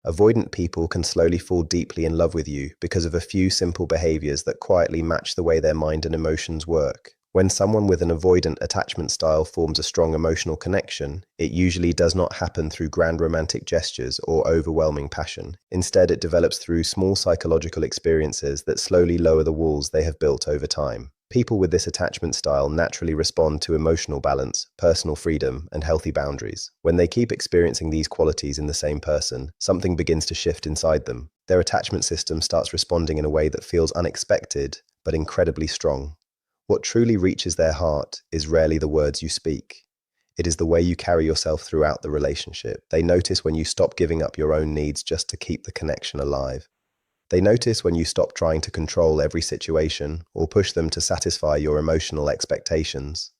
Avoidant people can slowly fall deeply in love with you because of a few simple behaviors that quietly match the way their mind and emotions work. When someone with an avoidant attachment style forms a strong emotional connection, it usually does not happen through grand romantic gestures or overwhelming passion. Instead, it develops through small psychological experiences that slowly lower the walls they have built over time. People with this attachment style naturally respond to emotional balance, personal freedom, and healthy boundaries. When they keep experiencing these qualities in the same person, something begins to shift inside them. Their attachment system starts responding in a way that feels unexpected, but incredibly strong. What truly reaches their heart is rarely the words you speak. It is the way you carry yourself throughout the relationship. They notice when you stop giving up your own needs just to keep the connection alive. They notice when you stop trying to control every situation or push them to satisfy your emotional expectations.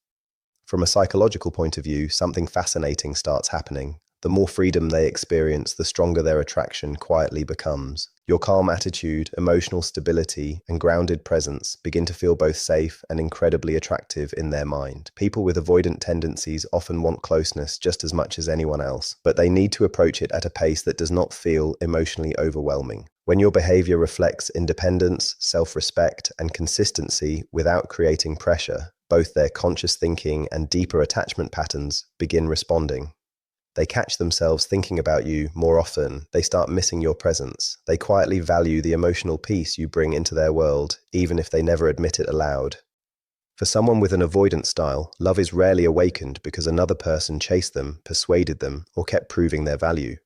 From a psychological point of view, something fascinating starts happening. The more freedom they experience, the stronger their attraction quietly becomes. Your calm attitude, emotional stability, and grounded presence begin to feel both safe and incredibly attractive in their mind. People with avoidant tendencies often want closeness just as much as anyone else, but they need to approach it at a pace that does not feel emotionally overwhelming. When your behavior reflects independence, self-respect, and consistency without creating pressure, both their conscious thinking and deeper attachment patterns begin responding. They catch themselves thinking about you more often. They start missing your presence. They quietly value the emotional peace you bring into their world, even if they never admit it aloud. For someone with an avoidant style, love is rarely awakened because another person chased them, persuaded them, or kept proving their value.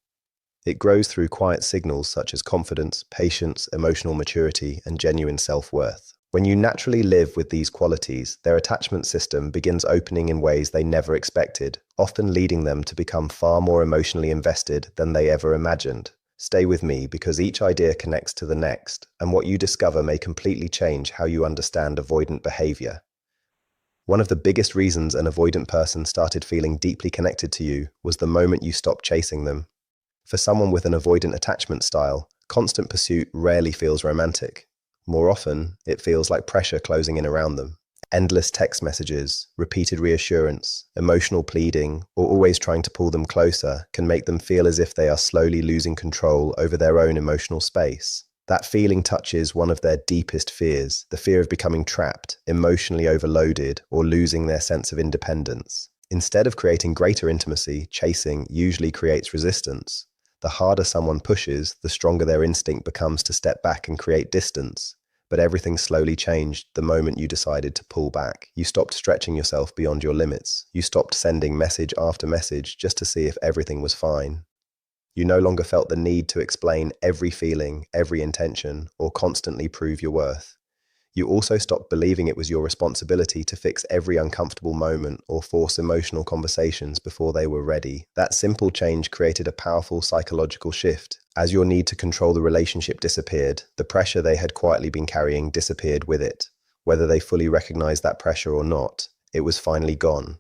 It grows through quiet signals such as confidence, patience, emotional maturity, and genuine self-worth. When you naturally live with these qualities, their attachment system begins opening in ways they never expected, often leading them to become far more emotionally invested than they ever imagined. Stay with me because each idea connects to the next, and what you discover may completely change how you understand avoidant behavior. One of the biggest reasons an avoidant person started feeling deeply connected to you was the moment you stopped chasing them. For someone with an avoidant attachment style, constant pursuit rarely feels romantic. More often, it feels like pressure closing in around them. Endless text messages, repeated reassurance, emotional pleading, or always trying to pull them closer can make them feel as if they are slowly losing control over their own emotional space. That feeling touches one of their deepest fears, the fear of becoming trapped, emotionally overloaded, or losing their sense of independence. Instead of creating greater intimacy, chasing usually creates resistance. The harder someone pushes, the stronger their instinct becomes to step back and create distance. But everything slowly changed the moment you decided to pull back. You stopped stretching yourself beyond your limits. You stopped sending message after message just to see if everything was fine. You no longer felt the need to explain every feeling, every intention, or constantly prove your worth. You also stopped believing it was your responsibility to fix every uncomfortable moment or force emotional conversations before they were ready. That simple change created a powerful psychological shift. As your need to control the relationship disappeared, the pressure they had quietly been carrying disappeared with it. Whether they fully recognized that pressure or not, it was finally gone.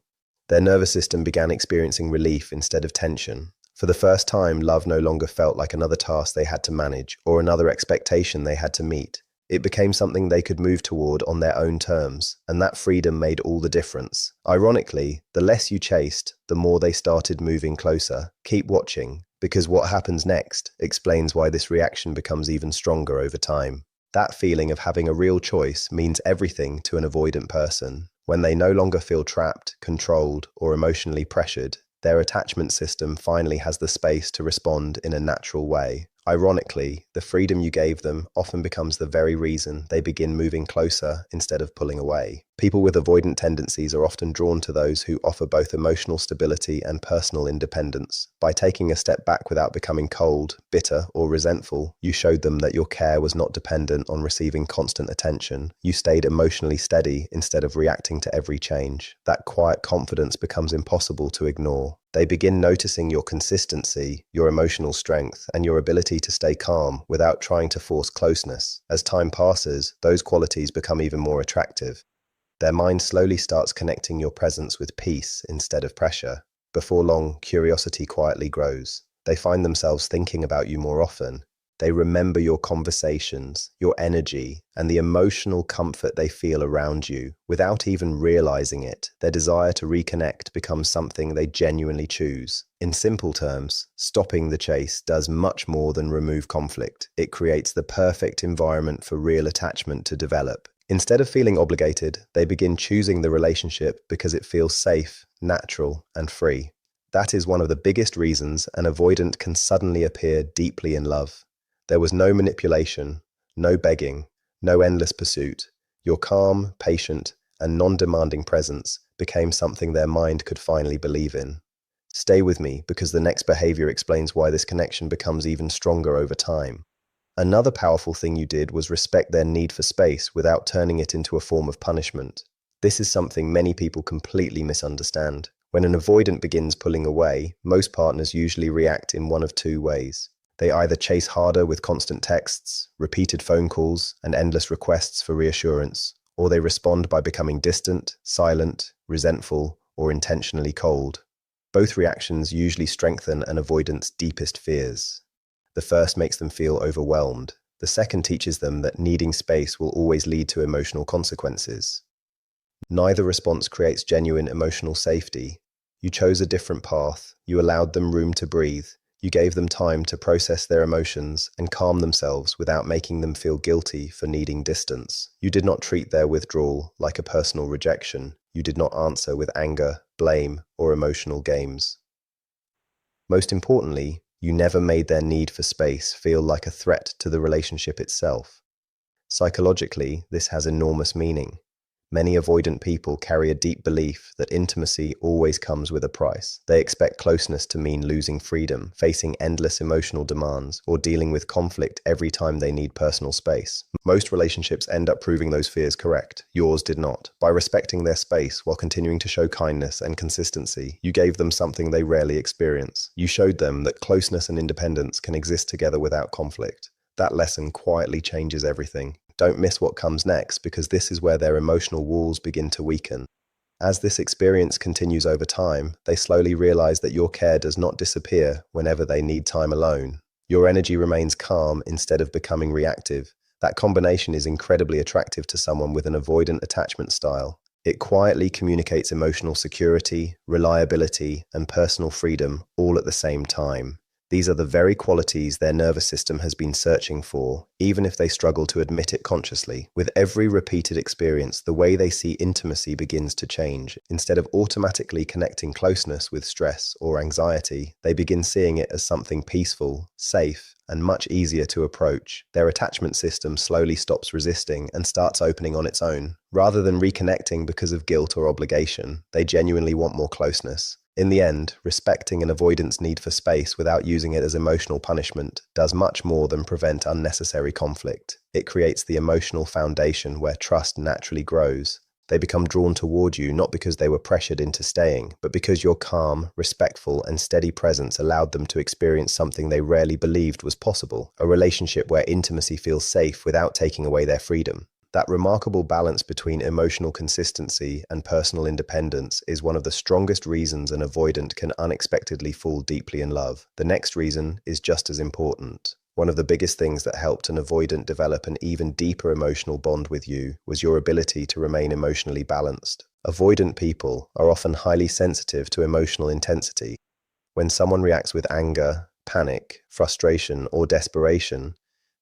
Their nervous system began experiencing relief instead of tension. For the first time, love no longer felt like another task they had to manage or another expectation they had to meet. It became something they could move toward on their own terms, and that freedom made all the difference. Ironically, the less you chased, the more they started moving closer. Keep watching, because what happens next explains why this reaction becomes even stronger over time. That feeling of having a real choice means everything to an avoidant person. When they no longer feel trapped, controlled, or emotionally pressured, their attachment system finally has the space to respond in a natural way. Ironically, the freedom you gave them often becomes the very reason they begin moving closer instead of pulling away. People with avoidant tendencies are often drawn to those who offer both emotional stability and personal independence. By taking a step back without becoming cold, bitter, or resentful, you showed them that your care was not dependent on receiving constant attention. You stayed emotionally steady instead of reacting to every change. That quiet confidence becomes impossible to ignore. They begin noticing your consistency, your emotional strength, and your ability to stay calm without trying to force closeness. As time passes, those qualities become even more attractive. Their mind slowly starts connecting your presence with peace instead of pressure. Before long, curiosity quietly grows. They find themselves thinking about you more often. They remember your conversations, your energy, and the emotional comfort they feel around you. Without even realizing it, their desire to reconnect becomes something they genuinely choose. In simple terms, stopping the chase does much more than remove conflict. It creates the perfect environment for real attachment to develop. Instead of feeling obligated, they begin choosing the relationship because it feels safe, natural, and free. That is one of the biggest reasons an avoidant can suddenly appear deeply in love. There was no manipulation, no begging, no endless pursuit. Your calm, patient, and non-demanding presence became something their mind could finally believe in. Stay with me because the next behavior explains why this connection becomes even stronger over time. Another powerful thing you did was respect their need for space without turning it into a form of punishment. This is something many people completely misunderstand. When an avoidant begins pulling away, most partners usually react in one of two ways. They either chase harder with constant texts, repeated phone calls, and endless requests for reassurance, or they respond by becoming distant, silent, resentful, or intentionally cold. Both reactions usually strengthen an avoidant's deepest fears. The first makes them feel overwhelmed. The second teaches them that needing space will always lead to emotional consequences. Neither response creates genuine emotional safety. You chose a different path. You allowed them room to breathe. You gave them time to process their emotions and calm themselves without making them feel guilty for needing distance. You did not treat their withdrawal like a personal rejection. You did not answer with anger, blame, or emotional games. Most importantly, you never made their need for space feel like a threat to the relationship itself. Psychologically, this has enormous meaning. Many avoidant people carry a deep belief that intimacy always comes with a price. They expect closeness to mean losing freedom, facing endless emotional demands, or dealing with conflict every time they need personal space. Most relationships end up proving those fears correct. Yours did not. By respecting their space while continuing to show kindness and consistency, you gave them something they rarely experience. You showed them that closeness and independence can exist together without conflict. That lesson quietly changes everything. Don't miss what comes next because this is where their emotional walls begin to weaken. As this experience continues over time, they slowly realize that your care does not disappear whenever they need time alone. Your energy remains calm instead of becoming reactive. That combination is incredibly attractive to someone with an avoidant attachment style. It quietly communicates emotional security, reliability, and personal freedom all at the same time. These are the very qualities their nervous system has been searching for, even if they struggle to admit it consciously. With every repeated experience, the way they see intimacy begins to change. Instead of automatically connecting closeness with stress or anxiety, they begin seeing it as something peaceful, safe, and much easier to approach. Their attachment system slowly stops resisting and starts opening on its own. Rather than reconnecting because of guilt or obligation, they genuinely want more closeness. In the end, respecting an avoidant's need for space without using it as emotional punishment does much more than prevent unnecessary conflict. It creates the emotional foundation where trust naturally grows. They become drawn toward you not because they were pressured into staying, but because your calm, respectful, and steady presence allowed them to experience something they rarely believed was possible, a relationship where intimacy feels safe without taking away their freedom. That remarkable balance between emotional consistency and personal independence is one of the strongest reasons an avoidant can unexpectedly fall deeply in love. The next reason is just as important. One of the biggest things that helped an avoidant develop an even deeper emotional bond with you was your ability to remain emotionally balanced. Avoidant people are often highly sensitive to emotional intensity. When someone reacts with anger, panic, frustration, or desperation,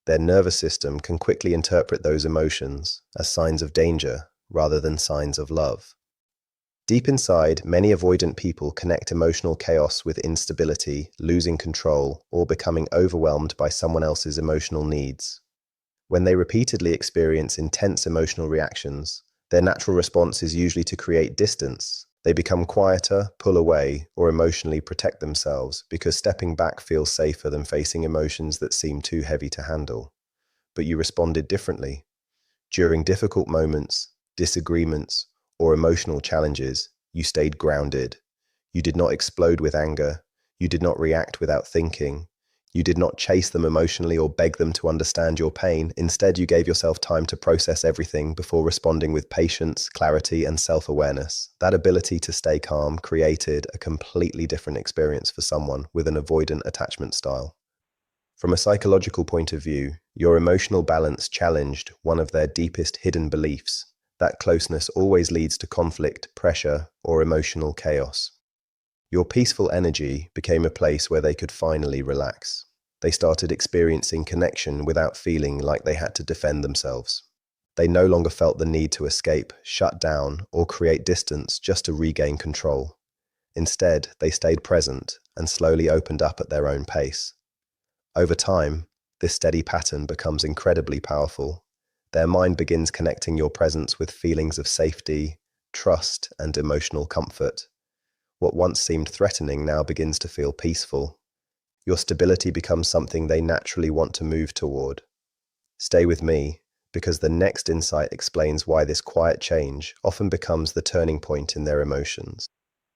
their nervous system can quickly interpret those emotions as signs of danger rather than signs of love. Deep inside, many avoidant people connect emotional chaos with instability, losing control, or becoming overwhelmed by someone else's emotional needs. When they repeatedly experience intense emotional reactions, their natural response is usually to create distance. They become quieter, pull away, or emotionally protect themselves because stepping back feels safer than facing emotions that seem too heavy to handle. But you responded differently. During difficult moments, disagreements, or emotional challenges, you stayed grounded. You did not explode with anger. You did not react without thinking. You did not chase them emotionally or beg them to understand your pain. Instead, you gave yourself time to process everything before responding with patience, clarity, and self-awareness. That ability to stay calm created a completely different experience for someone with an avoidant attachment style. From a psychological point of view, your emotional balance challenged one of their deepest hidden beliefs, that closeness always leads to conflict, pressure, or emotional chaos. Your peaceful energy became a place where they could finally relax. They started experiencing connection without feeling like they had to defend themselves. They no longer felt the need to escape, shut down, or create distance just to regain control. Instead, they stayed present and slowly opened up at their own pace. Over time, this steady pattern becomes incredibly powerful. Their mind begins connecting your presence with feelings of safety, trust, and emotional comfort. What once seemed threatening now begins to feel peaceful. Your stability becomes something they naturally want to move toward. Stay with me, because the next insight explains why this quiet change often becomes the turning point in their emotions.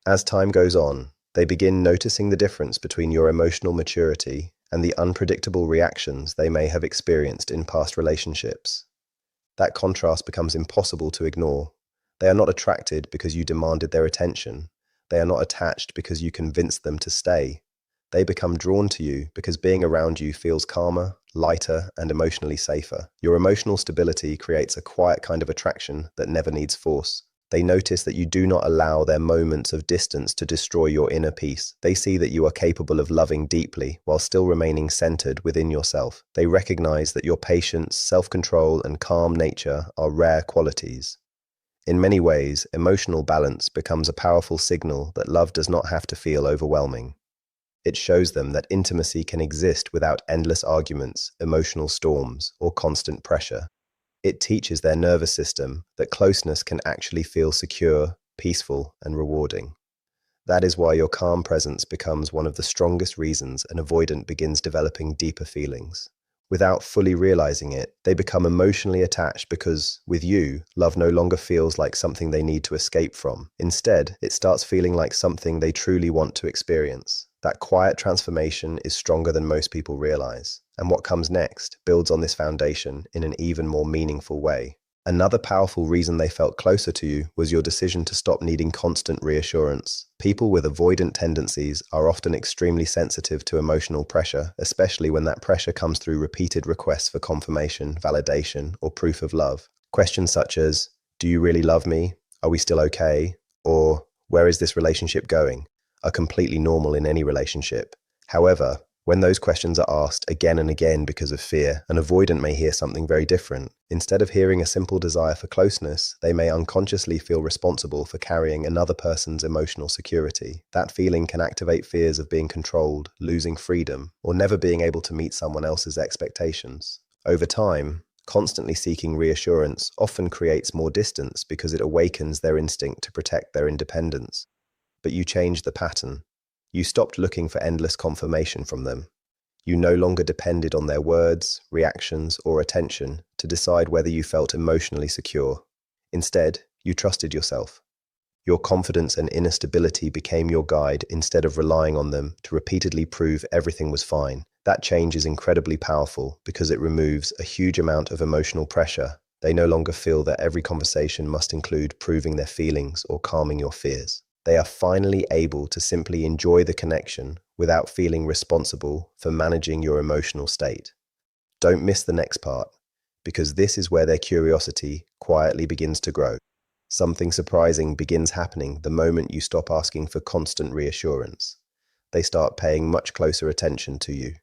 As time goes on, they begin noticing the difference between your emotional maturity and the unpredictable reactions they may have experienced in past relationships. That contrast becomes impossible to ignore. They are not attracted because you demanded their attention. They are not attached because you convinced them to stay. They become drawn to you because being around you feels calmer, lighter, and emotionally safer. Your emotional stability creates a quiet kind of attraction that never needs force. They notice that you do not allow their moments of distance to destroy your inner peace. They see that you are capable of loving deeply while still remaining centered within yourself. They recognize that your patience, self-control, and calm nature are rare qualities. In many ways, emotional balance becomes a powerful signal that love does not have to feel overwhelming. It shows them that intimacy can exist without endless arguments, emotional storms, or constant pressure. It teaches their nervous system that closeness can actually feel secure, peaceful, and rewarding. That is why your calm presence becomes one of the strongest reasons an avoidant begins developing deeper feelings. Without fully realizing it, they become emotionally attached because, with you, love no longer feels like something they need to escape from. Instead, it starts feeling like something they truly want to experience. That quiet transformation is stronger than most people realize, and what comes next builds on this foundation in an even more meaningful way. Another powerful reason they felt closer to you was your decision to stop needing constant reassurance. People with avoidant tendencies are often extremely sensitive to emotional pressure, especially when that pressure comes through repeated requests for confirmation, validation, or proof of love. Questions such as, "Do you really love me? Are we still okay?" Or, "Where is this relationship going?" are completely normal in any relationship. However, when those questions are asked again and again because of fear, an avoidant may hear something very different. Instead of hearing a simple desire for closeness, they may unconsciously feel responsible for carrying another person's emotional security. That feeling can activate fears of being controlled, losing freedom, or never being able to meet someone else's expectations. Over time, constantly seeking reassurance often creates more distance because it awakens their instinct to protect their independence. But you changed the pattern. You stopped looking for endless confirmation from them. You no longer depended on their words, reactions, or attention to decide whether you felt emotionally secure. Instead, you trusted yourself. Your confidence and inner stability became your guide instead of relying on them to repeatedly prove everything was fine. That change is incredibly powerful because it removes a huge amount of emotional pressure. They no longer feel that every conversation must include proving their feelings or calming your fears. They are finally able to simply enjoy the connection without feeling responsible for managing your emotional state. Don't miss the next part, because this is where their curiosity quietly begins to grow. Something surprising begins happening the moment you stop asking for constant reassurance. They start paying much closer attention to you.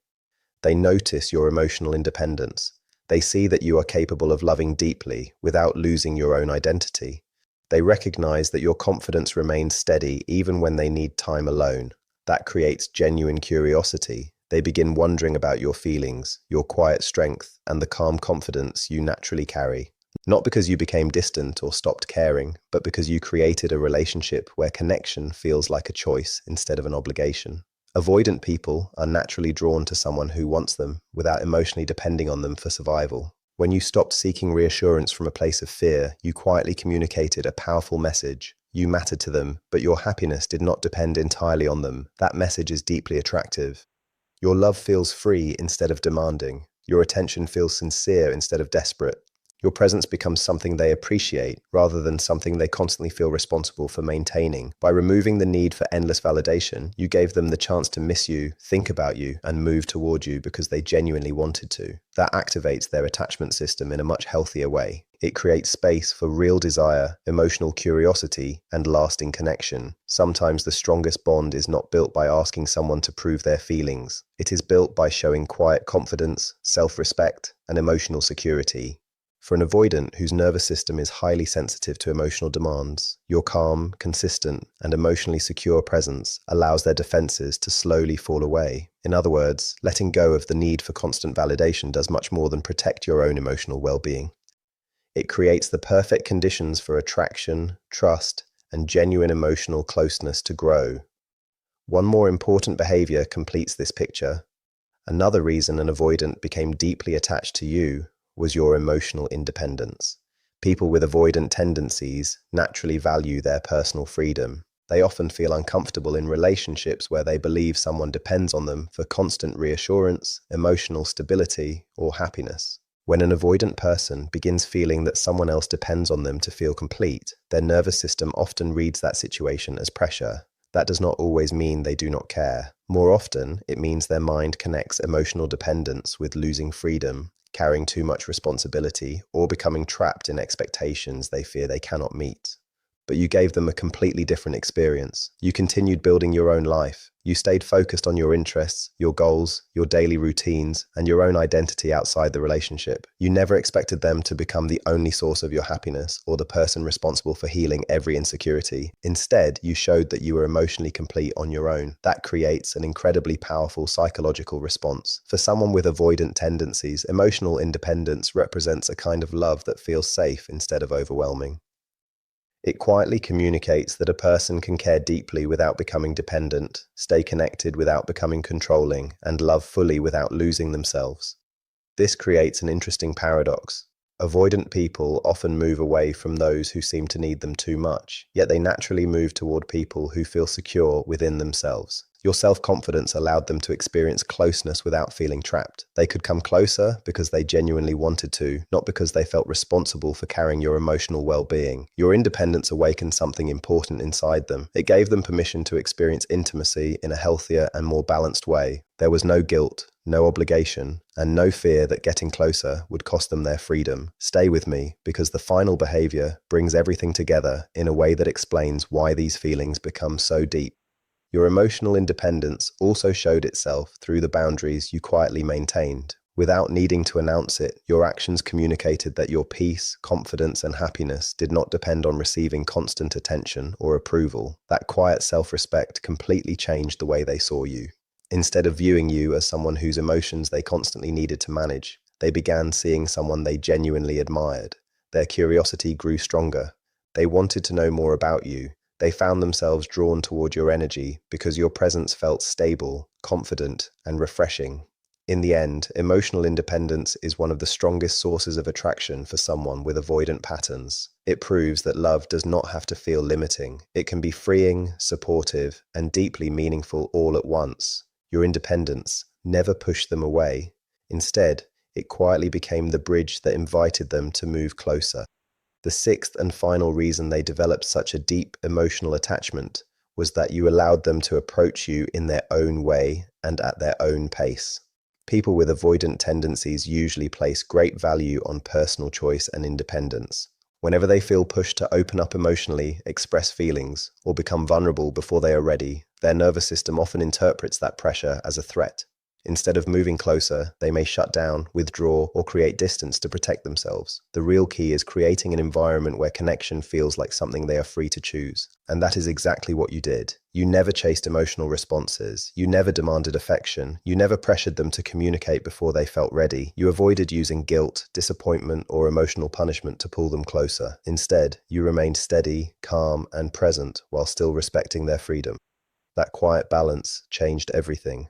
They notice your emotional independence. They see that you are capable of loving deeply without losing your own identity. They recognize that your confidence remains steady even when they need time alone. That creates genuine curiosity. They begin wondering about your feelings, your quiet strength, and the calm confidence you naturally carry. Not because you became distant or stopped caring, but because you created a relationship where connection feels like a choice instead of an obligation. Avoidant people are naturally drawn to someone who wants them without emotionally depending on them for survival. When you stopped seeking reassurance from a place of fear, you quietly communicated a powerful message. You mattered to them, but your happiness did not depend entirely on them. That message is deeply attractive. Your love feels free instead of demanding. Your attention feels sincere instead of desperate. Your presence becomes something they appreciate rather than something they constantly feel responsible for maintaining. By removing the need for endless validation, you gave them the chance to miss you, think about you, and move toward you because they genuinely wanted to. That activates their attachment system in a much healthier way. It creates space for real desire, emotional curiosity, and lasting connection. Sometimes the strongest bond is not built by asking someone to prove their feelings. It is built by showing quiet confidence, self-respect, and emotional security. For an avoidant whose nervous system is highly sensitive to emotional demands, your calm, consistent, and emotionally secure presence allows their defenses to slowly fall away. In other words, letting go of the need for constant validation does much more than protect your own emotional well-being. It creates the perfect conditions for attraction, trust, and genuine emotional closeness to grow. One more important behavior completes this picture. Another reason an avoidant became deeply attached to you was your emotional independence. People with avoidant tendencies naturally value their personal freedom. They often feel uncomfortable in relationships where they believe someone depends on them for constant reassurance, emotional stability, or happiness. When an avoidant person begins feeling that someone else depends on them to feel complete, their nervous system often reads that situation as pressure. That does not always mean they do not care. More often, it means their mind connects emotional dependence with losing freedom, carrying too much responsibility, or becoming trapped in expectations they fear they cannot meet. But you gave them a completely different experience. You continued building your own life. You stayed focused on your interests, your goals, your daily routines, and your own identity outside the relationship. You never expected them to become the only source of your happiness or the person responsible for healing every insecurity. Instead, you showed that you were emotionally complete on your own. That creates an incredibly powerful psychological response. For someone with avoidant tendencies, emotional independence represents a kind of love that feels safe instead of overwhelming. It quietly communicates that a person can care deeply without becoming dependent, stay connected without becoming controlling, and love fully without losing themselves. This creates an interesting paradox. Avoidant people often move away from those who seem to need them too much, yet they naturally move toward people who feel secure within themselves. Your self-confidence allowed them to experience closeness without feeling trapped. They could come closer because they genuinely wanted to, not because they felt responsible for carrying your emotional well-being. Your independence awakened something important inside them. It gave them permission to experience intimacy in a healthier and more balanced way. There was no guilt, no obligation, and no fear that getting closer would cost them their freedom. Stay with me, because the final behavior brings everything together in a way that explains why these feelings become so deep. Your emotional independence also showed itself through the boundaries you quietly maintained. Without needing to announce it, your actions communicated that your peace, confidence, and happiness did not depend on receiving constant attention or approval. That quiet self-respect completely changed the way they saw you. Instead of viewing you as someone whose emotions they constantly needed to manage, they began seeing someone they genuinely admired. Their curiosity grew stronger. They wanted to know more about you. They found themselves drawn toward your energy because your presence felt stable, confident, and refreshing. In the end, emotional independence is one of the strongest sources of attraction for someone with avoidant patterns. It proves that love does not have to feel limiting. It can be freeing, supportive, and deeply meaningful all at once. Your independence never pushed them away. Instead, it quietly became the bridge that invited them to move closer. The sixth and final reason they developed such a deep emotional attachment was that you allowed them to approach you in their own way and at their own pace. People with avoidant tendencies usually place great value on personal choice and independence. Whenever they feel pushed to open up emotionally, express feelings, or become vulnerable before they are ready, their nervous system often interprets that pressure as a threat. Instead of moving closer, they may shut down, withdraw, or create distance to protect themselves. The real key is creating an environment where connection feels like something they are free to choose. And that is exactly what you did. You never chased emotional responses. You never demanded affection. You never pressured them to communicate before they felt ready. You avoided using guilt, disappointment, or emotional punishment to pull them closer. Instead, you remained steady, calm, and present while still respecting their freedom. That quiet balance changed everything.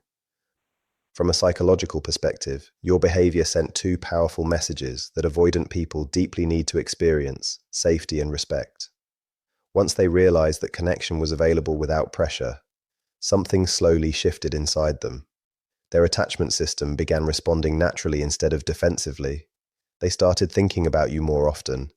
From a psychological perspective, your behavior sent two powerful messages that avoidant people deeply need to experience: safety and respect. Once they realized that connection was available without pressure, something slowly shifted inside them. Their attachment system began responding naturally instead of defensively. They started thinking about you more often.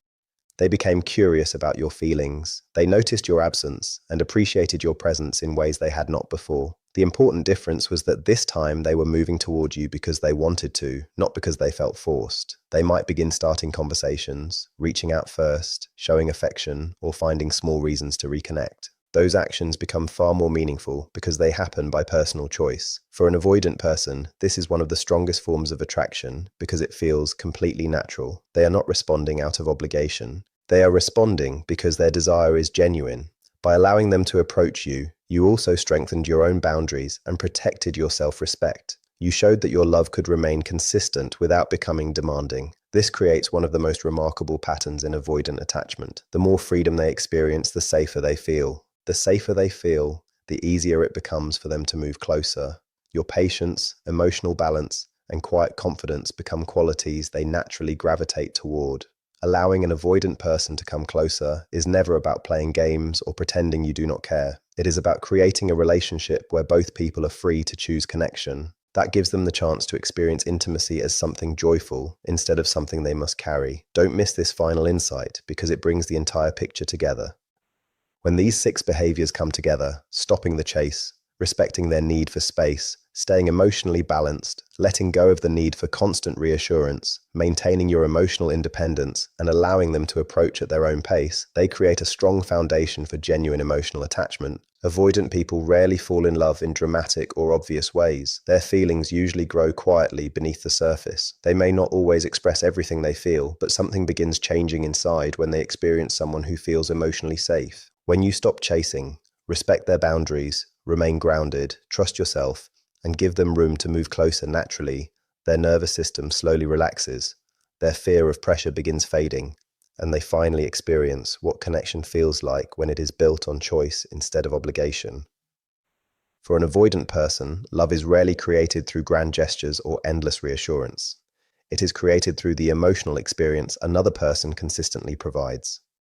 They became curious about your feelings. They noticed your absence and appreciated your presence in ways they had not before. The important difference was that this time they were moving toward you because they wanted to, not because they felt forced. They might begin starting conversations, reaching out first, showing affection, or finding small reasons to reconnect. Those actions become far more meaningful because they happen by personal choice. For an avoidant person, this is one of the strongest forms of attraction because it feels completely natural. They are not responding out of obligation. They are responding because their desire is genuine. By allowing them to approach you, you also strengthened your own boundaries and protected your self-respect. You showed that your love could remain consistent without becoming demanding. This creates one of the most remarkable patterns in avoidant attachment. The more freedom they experience, the safer they feel. The safer they feel, the easier it becomes for them to move closer. Your patience, emotional balance, and quiet confidence become qualities they naturally gravitate toward. Allowing an avoidant person to come closer is never about playing games or pretending you do not care. It is about creating a relationship where both people are free to choose connection. That gives them the chance to experience intimacy as something joyful instead of something they must carry. Don't miss this final insight because it brings the entire picture together. When these 6 behaviors come together, stopping the chase, respecting their need for space, staying emotionally balanced, letting go of the need for constant reassurance, maintaining your emotional independence, and allowing them to approach at their own pace, they create a strong foundation for genuine emotional attachment. Avoidant people rarely fall in love in dramatic or obvious ways. Their feelings usually grow quietly beneath the surface. They may not always express everything they feel, but something begins changing inside when they experience someone who feels emotionally safe. When you stop chasing, respect their boundaries, remain grounded, trust yourself, and give them room to move closer naturally, their nervous system slowly relaxes, their fear of pressure begins fading, and they finally experience what connection feels like when it is built on choice instead of obligation. For an avoidant person, love is rarely created through grand gestures or endless reassurance. It is created through the emotional experience another person consistently provides.